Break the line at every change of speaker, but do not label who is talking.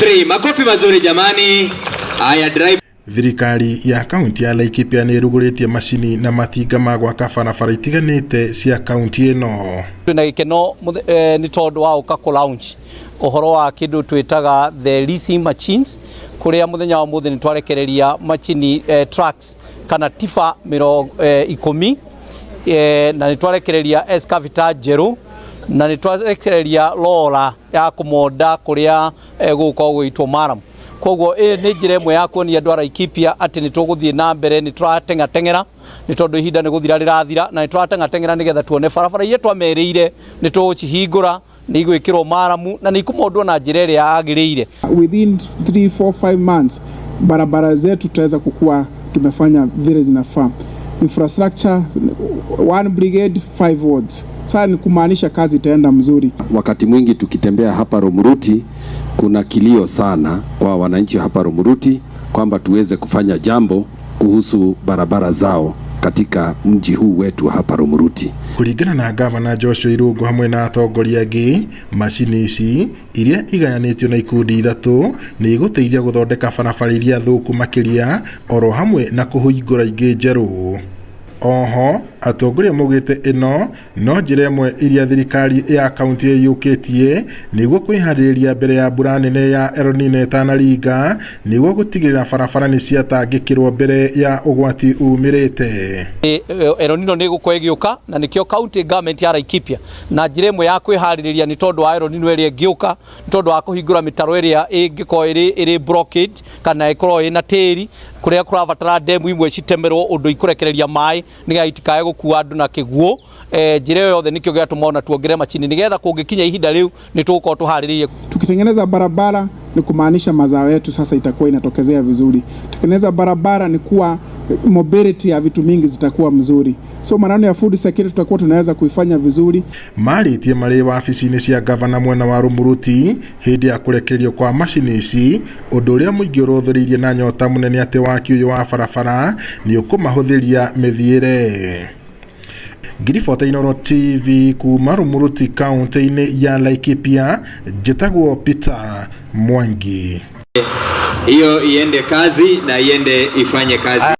Makofi mazuri jamani. Haya drive.
Thirikari ya kaunti ya Laikipia ni ruguritie macini na matinga ma gwaka barabara itiganite cia kaunti ino.
Twina gikeno ni tondu wa uka ku launch uhoro wa kindu twitaga the leasing machines kuria muthenya wa muthi ni twarekereria macini trucks kana tifa 10 na ni twarekereria excavator jeru na ni twarekereria lora ya kumonda kuria guko gwitwo Maram. Koguo ni njira imwe ya kuonia andu a Laikipia ati ni tuguthie na mbere ni turatengatengera ni tondu ihinda ni guthira rirathira na ni turatengatengera nigetha tuone barabara iria twamerire ni tugucihingura ni igwikirwo Maramu na ni ikumondwo na njira iria yagiriire.
Within 3, 4, 5 months barabara zetu tutaweza kukua tumefanya vile zinafaa. Infrastructure 1 brigade 5 wards. Sasa ni kumaanisha kazi itaenda mzuri.
Wakati mwingi tukitembea hapa Romuruti kuna kilio sana kwa wananchi hapa Romuruti kwamba tuweze kufanya jambo kuhusu barabara zao katika mji huu wetu hapa Romuruti.
Kuringana na gavana Joshua Irungu hamwe na atongoria angi, macini ici iria igayanitio na ikundi ithatu ni iguteithia guthondeka barabara iria thuku makiria oro hamwe na kuhingura ingi njeru. Oho atongoria mugite ino no njira imwe iria thirikari ya kaunti yukitie niguo kwihariria mbere ya mbura nene ya El Nino itanaringa niguo gutigirira barabara ni ciatangikirwo mbere ya ugwati umirite.
El Nino ni guko igiuka na nikio county government ya Laikipia na njira imwe ya kwihariria ni tondu wa El Nino iria igiuka ni tondu wa kuhingura mitaro iria ingiko iri blockade kana ikoro ina tiri kuria kurabatara demu imwe citemerwo undu ikurekereria mai niga itikae gukua andu na kiguo njira yothe nikio giatumona tuongere macini nigetha kungikinya ihinda riu ni tuko tuhariririe.
Tukitengeneza barabara ni kumaanisha mazao yetu sasa itakuwa inatokezea vizuri. Tukitengeneza barabara ni kuwa mobility ya vitu mingi zitakuwa mzuri. So maneno ya food security tutakuwa tunaweza kuifanya vizuri.
Maritie mari wabici-ini cia gavana mwena wa Romuruti hindi ya kurekererio kwa macini ici undu uria muingi urotheririe na nyota munene ati waki uyu wa barabara ni ukumahuthiria mithiire. Ngiribota Inooro TV kuma Romuruti kaunti-ini ya Laikipia, njitagwo Peter Mwangi.
Hiyo iende kazi na iende ifanye kazi.